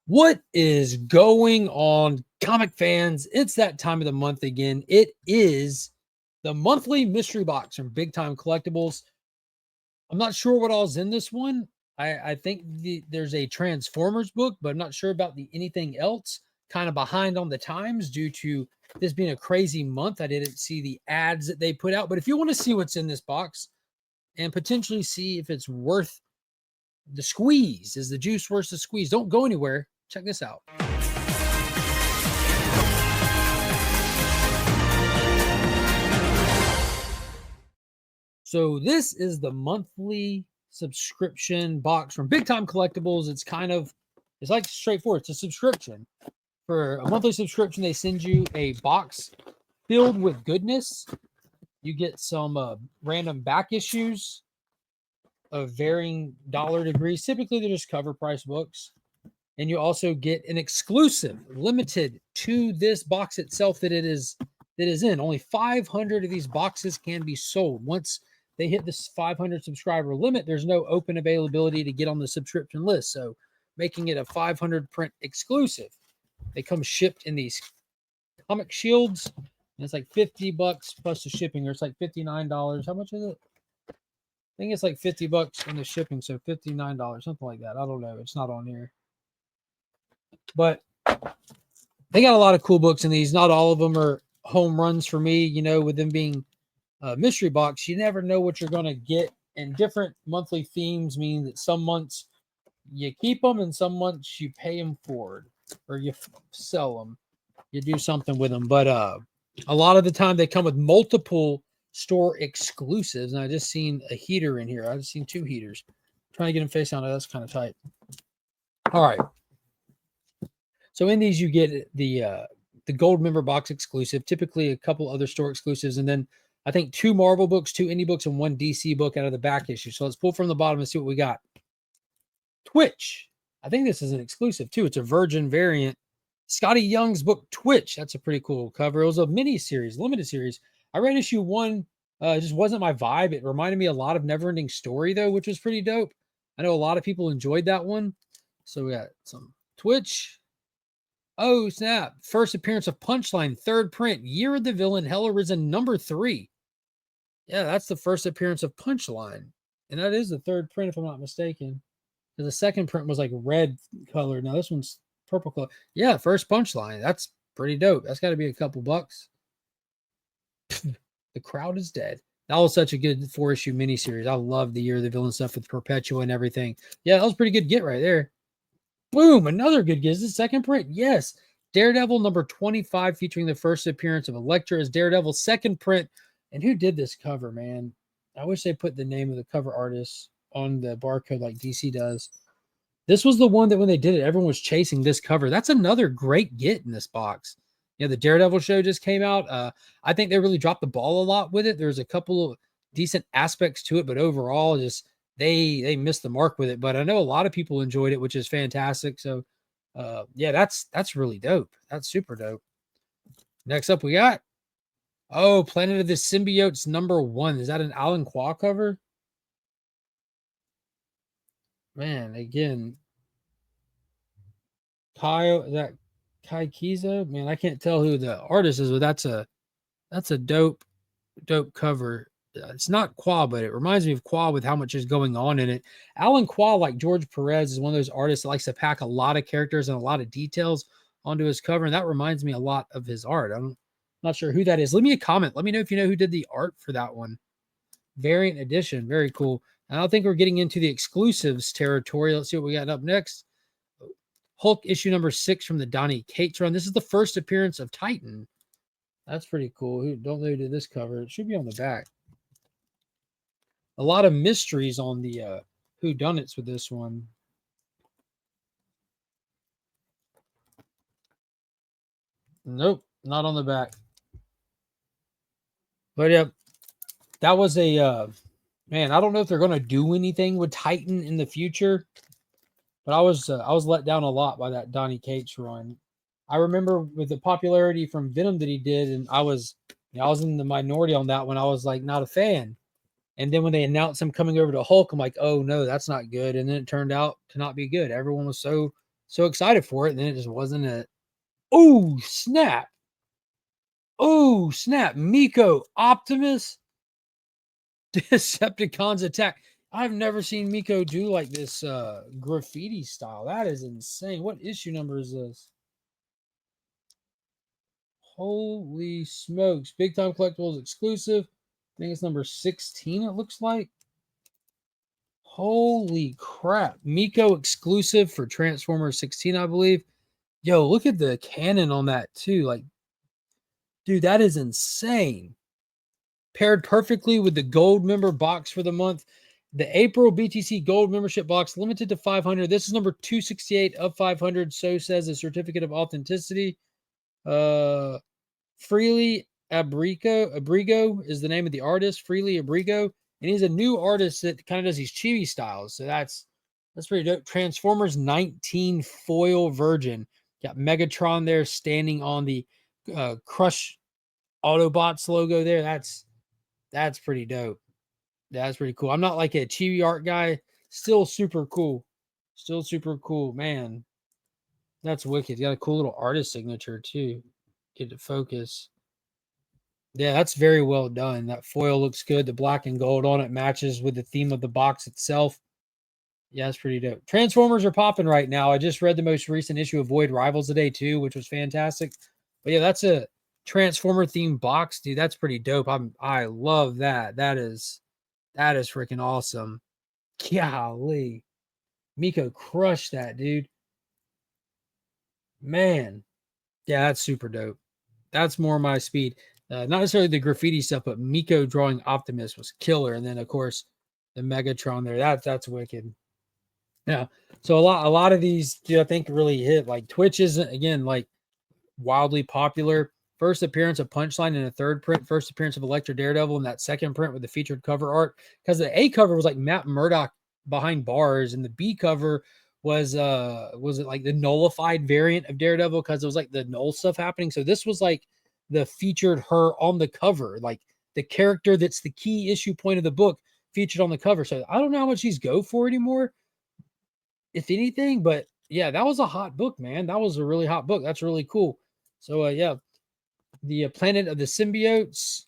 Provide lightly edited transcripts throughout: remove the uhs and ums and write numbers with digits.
What is going on, comic fans? It's that time of the month again. It is the monthly mystery box from Big Time Collectibles. I'm not sure what all's in this one. I think there's a Transformers book, but I'm not sure about anything else. Kind of behind on the times due to this being a crazy month. I didn't see the ads that they put out. But if you want to see what's in this box and potentially see if it's worth the squeeze, is the juice worth the squeeze? Don't go anywhere. Check this out. So this is the monthly subscription box from Big Time Collectibles. It's like straightforward. It's a subscription. For a monthly subscription, they send you a box filled with goodness. You get some random back issues of varying dollar degrees. Typically, they're just cover price books. And you also get an exclusive, limited to this box itself that is in. Only 500 of these boxes can be sold. Once they hit this 500 subscriber limit, there's no open availability to get on the subscription list. So making it a 500 print exclusive. They come shipped in these comic shields. And it's like $50 plus the shipping, or it's like $59. How much is it? I think it's like $50 in the shipping. So $59, something like that. I don't know. It's not on here. But they got a lot of cool books in these. Not all of them are home runs for me, with them being a mystery box. You never know what you're going to get. And different monthly themes mean that some months you keep them and some months you pay them forward or you sell them. You do something with them. But a lot of the time they come with multiple store exclusives. And I just seen a heater in here. I just seen 2 heaters. Trying to get them face down. That's kind of tight. All right. So in these, you get the gold member box exclusive, typically a couple other store exclusives, and then I think 2 Marvel books, 2 indie books, and 1 DC book out of the back issue. So let's pull from the bottom and see what we got. Twitch. I think this is an exclusive too. It's a Virgin variant. Scotty Young's book Twitch. That's a pretty cool cover. It was a mini series, limited series. I read issue 1. It just wasn't my vibe. It reminded me a lot of Neverending Story though, which was pretty dope. I know a lot of people enjoyed that one. So we got some Twitch. Oh, snap. First appearance of Punchline, 3rd print, Year of the Villain, Hell Arisen, number 3. Yeah, that's the first appearance of Punchline. And that is the 3rd print, if I'm not mistaken. The 2nd print was like red color. Now this one's purple color. Yeah, first Punchline. That's pretty dope. That's got to be a couple bucks. The crowd is dead. That was such a good 4-issue miniseries. I love the Year of the Villain stuff with Perpetua and everything. Yeah, that was a pretty good get right there. Boom, another good get. Is this 2nd print? Yes. Daredevil number 25, featuring the first appearance of Elektra as Daredevil, 2nd print. And who did this cover, man? I wish they put the name of the cover artist on the barcode like DC does. This was the one that when they did it, everyone was chasing this cover. That's another great get in this box. The Daredevil show just came out. I think they really dropped the ball a lot with it. There's a couple of decent aspects to it, but overall, just they missed the mark with it. But I know a lot of people enjoyed it, which is fantastic. So yeah, that's really dope. That's super dope. Next up we got Planet of the Symbiotes number 1. Is that an Alan Quah cover? Man, again, Kyle, is that Kai Kiza? Man, I can't tell who the artist is, but that's a dope cover. It's not Quah, but it reminds me of Quah with how much is going on in it. Alan Quah, like George Perez, is one of those artists that likes to pack a lot of characters and a lot of details onto his cover, and that reminds me a lot of his art. I'm not sure who that is. Leave me a comment. Let me know if you know who did the art for that one. Variant edition. Very cool. And I don't think we're getting into the exclusives territory. Let's see what we got up next. Hulk issue number 6 from the Donny Cates run. This is the first appearance of Titan. That's pretty cool. Don't know who did this cover. It should be on the back. A lot of mysteries on the whodunits with this one. Nope, not on the back. But yeah, that was a man. I don't know if they're going to do anything with Titan in the future, but I was let down a lot by that Donny Cates run. I remember with the popularity from Venom that he did, and I was in the minority on that one. I was like not a fan. And then when they announced him coming over to Hulk, I'm like, oh no, that's not good. And then it turned out to not be good. Everyone was so So excited for it. And then it just wasn't a, oh, snap. Oh, snap. Miko Optimus. Decepticons attack. I've never seen Miko do like this graffiti style. That is insane. What issue number is this? Holy smokes. Big Time Collectibles exclusive. I think it's number 16, it looks like. Holy crap. Miko exclusive for Transformers 16, I believe. Yo, look at the cannon on that too. Like, dude, that is insane. Paired perfectly with the gold member box for the month. The April BTC gold membership box limited to 500. This is number 268 of 500. So says a certificate of authenticity. Freely Abrigo is the name of the artist. Freely Abrigo, and he's a new artist that kind of does these chibi styles. So that's pretty dope. Transformers 19 foil virgin. Got Megatron there standing on the Crush Autobots logo there. That's pretty dope. That's pretty cool. I'm not like a chibi art guy. Still super cool. Still super cool, man. That's wicked. Got a cool little artist signature too. Get to focus. Yeah, that's very well done. That foil looks good. The black and gold on it matches with the theme of the box itself. Yeah, it's pretty dope. Transformers are popping right now. I just read the most recent issue of Void Rivals today too, which was fantastic. But yeah, that's a Transformer themed box, dude. That's pretty dope. I love that. That is freaking awesome. Golly. Miko crushed that, dude. Man. Yeah, that's super dope. That's more my speed. Not necessarily the graffiti stuff, but Miko drawing Optimus was killer. And then of course the Megatron there. That's wicked. Yeah. So a lot of these, dude, I think really hit. Like Twitch isn't again like wildly popular. First appearance of Punchline in a third print, first appearance of Electra Daredevil in that second print with the featured cover art. Because the A cover was like Matt Murdock behind bars, and the B cover was it like the nullified variant of Daredevil because it was like the null stuff happening. So this was like the featured her on the cover, like the character that's the key issue point of the book featured on the cover. So I don't know how much these go for anymore, if anything, but yeah, that was a hot book, man. That was a really hot book. That's really cool. So yeah, the Planet of the Symbiotes,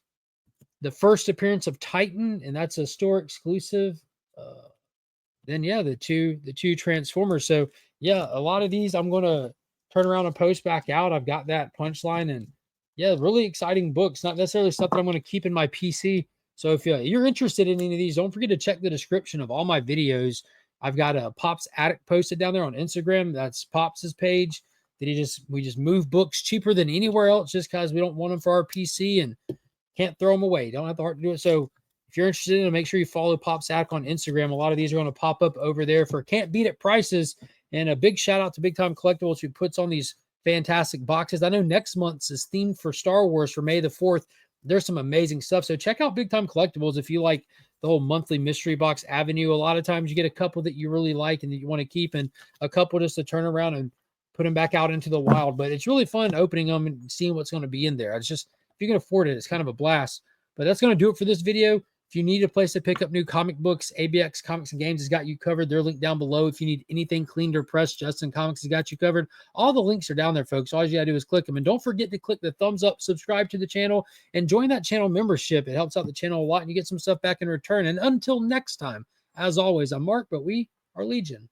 the first appearance of Titan, and that's a store exclusive. Then yeah, the two Transformers. So yeah, a lot of these I'm gonna turn around and post back out. I've got that Punchline, and yeah, really exciting books. Not necessarily stuff that I'm gonna keep in my PC. So if you're interested in any of these, don't forget to check the description of all my videos. I've got a Pops Attic posted down there on Instagram. That's Pops's page. That we just move books cheaper than anywhere else just because we don't want them for our PC and can't throw them away. Don't have the heart to do it. So if you're interested in it, make sure you follow Pops Attic on Instagram. A lot of these are going to pop up over there for can't beat it prices. And a big shout out to Big Time Collectibles who puts on these fantastic boxes. I know next month's is themed for Star Wars for May the 4th. There's some amazing stuff. So check out Big Time Collectibles if you like the whole monthly mystery box avenue. A lot of times you get a couple that you really like and that you want to keep, and a couple just to turn around and put them back out into the wild. But it's really fun opening them and seeing what's going to be in there. It's just, if you can afford it, it's kind of a blast. But that's going to do it for this video. If you need a place to pick up new comic books, ABX Comics and Games has got you covered. They're linked down below. If you need anything cleaned or pressed, JustinComicx has got you covered. All the links are down there, folks. All you got to do is click them. And don't forget to click the thumbs up, subscribe to the channel, and join that channel membership. It helps out the channel a lot, and you get some stuff back in return. And until next time, as always, I'm Mark, but we are Legion.